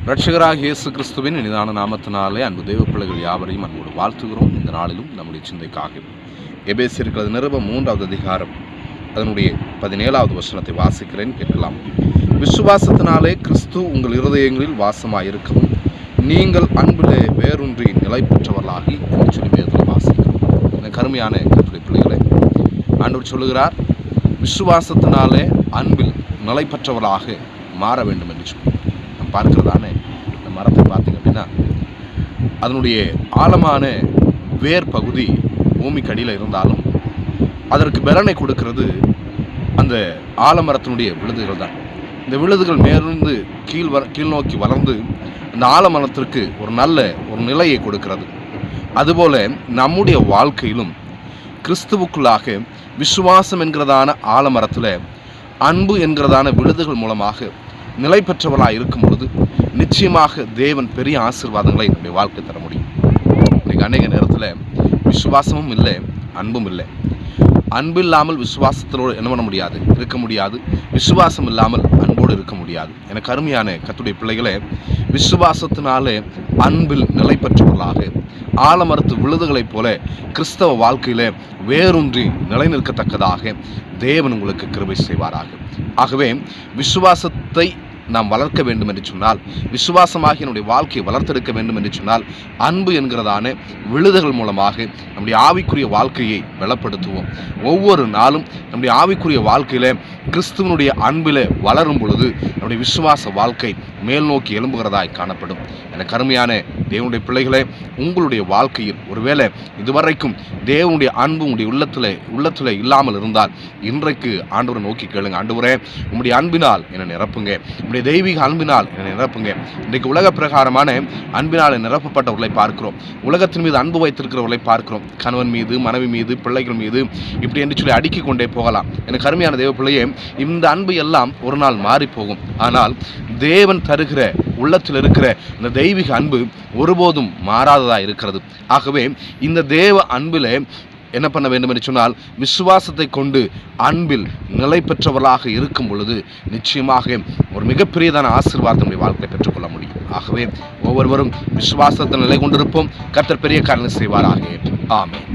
இரட்சகராகிய இயேசு கிறிஸ்துவின் இனிதான நாமத்தினாலே அன்பு தேவ பிள்ளைகள் யாவரையும் அன்போடு வாழ்த்துகிறோம். இந்த நாளிலும் நம்முடைய சிந்தைக்காக எபேசியர் நிருபம் 3வது அதிகாரம் அதனுடைய 17வது வசனத்தை வாசிக்கிறேன், கேட்கலாம். விசுவாசத்தினாலே கிறிஸ்து உங்கள் இருதயங்களில் வாசமாயிருக்கவும் நீங்கள் அன்பிலே வேரூன்றி நிலை பெற்றவர்களாகி என்று சொல்லி வேதத்தில் வாசிக்கிறோம். இந்த கருமையான கர்த்தருடைய பிள்ளைகளை ஆண்டவர் சொல்லுகிறார், விசுவாசத்தினாலே அன்பில் நிலை பெற்றவர்களாக மாற வேண்டும் என்று சொல்லி நம்ம பார்க்கிறதானே. இந்த மரத்தை பார்த்தீங்க அப்படின்னா அதனுடைய ஆழமான வேர் பகுதி பூமிக்கு அடியில் இருந்தாலும் அதற்கு பலனை கொடுக்கிறது அந்த ஆலமரத்தினுடைய விழுதுகள் தான். இந்த விழுதுகள் மேலிருந்து கீழ் நோக்கி வளர்ந்து அந்த ஆலமரத்திற்கு ஒரு நல்ல ஒரு நிலையை கொடுக்கிறது. அதுபோல நம்முடைய வாழ்க்கையிலும் கிறிஸ்துவுக்குள்ளாக விசுவாசம் என்கிறதான ஆலமரத்தில் அன்பு என்கிறதான விழுதுகள் மூலமாக நிலை பெற்றவர்களாக இருக்கும் பொழுது நிச்சயமாக தேவன் பெரிய ஆசீர்வாதங்களை நம்முடைய வாழ்க்கை தர முடியும். இன்றைக்கு அநேக நேரத்தில் விசுவாசமும் இல்லை, அன்பும் இல்லை. அன்பு இல்லாமல் விசுவாசத்தோடு என்ன பண்ண முடியாது, இருக்க முடியாது. விசுவாசம் இல்லாமல் அன்போடு இருக்க முடியாது. எனக்கு அருமையான கர்த்தருடைய பிள்ளைகளே, விசுவாசத்தினாலே அன்பில் நிலை பெற்றவர்களாக ஆலமரத்து விழுதுகளைப் போல கிறிஸ்தவ வாழ்க்கையில வேரூன்றி நிலை நிற்கத்தக்கதாக தேவன் உங்களுக்கு கிருபை செய்வாராக. ஆகவே விசுவாசத்தை நாம் வளர்க்க வேண்டும் என்று சொன்னால், விசுவாசமாகி என்னுடைய வாழ்க்கையை வளர்த்தெடுக்க வேண்டும் என்று சொன்னால், அன்பு என்கிறதான விழுதுகள் மூலமாக நம்முடைய ஆவிக்குரிய வாழ்க்கையை பலப்படுத்துவோம். ஒவ்வொரு நாளும் நம்முடைய ஆவிக்குரிய வாழ்க்கையில கிறிஸ்துவனுடைய அன்பில் வளரும் பொழுது நம்முடைய விசுவாச வாழ்க்கை மேல் நோக்கி எழும்புகிறதாய் காணப்படும். எனக்கு அருமையான தேவனுடைய பிள்ளைகளே, உங்களுடைய வாழ்க்கையில் ஒருவேளை இதுவரைக்கும் தேவனுடைய அன்பு உங்களுடைய உள்ளத்தில் இல்லாமல் இருந்தால் இன்றைக்கு ஆண்டவரை நோக்கி கேளுங்க. ஆண்டவரே, உங்களுடைய அன்பினால் என்னை நிரப்புங்க, உங்களுடைய தெய்வீக அன்பினால் என்னை நிரப்புங்க. இன்றைக்கு உலக பிரகாரமான அன்பினால் நிரப்பப்பட்டவர்களை பார்க்கிறோம். உலகத்தின் மீது அன்பு வைத்திருக்கிறவர்களை பார்க்கிறோம். கணவன் மீது, மனைவி மீது, பிள்ளைகள் மீது, இப்படி என்று சொல்லி அடுக்கிக் கொண்டே போகலாம். எனக்கு அருமையான தேவ பிள்ளையே, இந்த அன்பு எல்லாம் ஒரு நாள் மாறி போகும். ஆனால் தேவன் தருகிற உள்ளத்தில் இருக்கிற இந்த தெய்வீக அன்பு ஒருபோதும் மாறாததாக இருக்கிறது. ஆகவே இந்த தேவ அன்பில் என்ன பண்ண வேண்டும் என்று சொன்னால், விசுவாசத்தை கொண்டு அன்பில் நிலை பெற்றவர்களாக இருக்கும் பொழுது நிச்சயமாக ஒரு மிகப்பெரியதான ஆசீர்வாதம் நம்முடைய வாழ்க்கையை பெற்றுக்கொள்ள முடியும். ஆகவே ஒவ்வொருவரும் விசுவாசத்தை நிலை கொண்டிருப்போம். கர்த்தர் பெரிய காரியங்களை செய்வாராக. ஆமென்.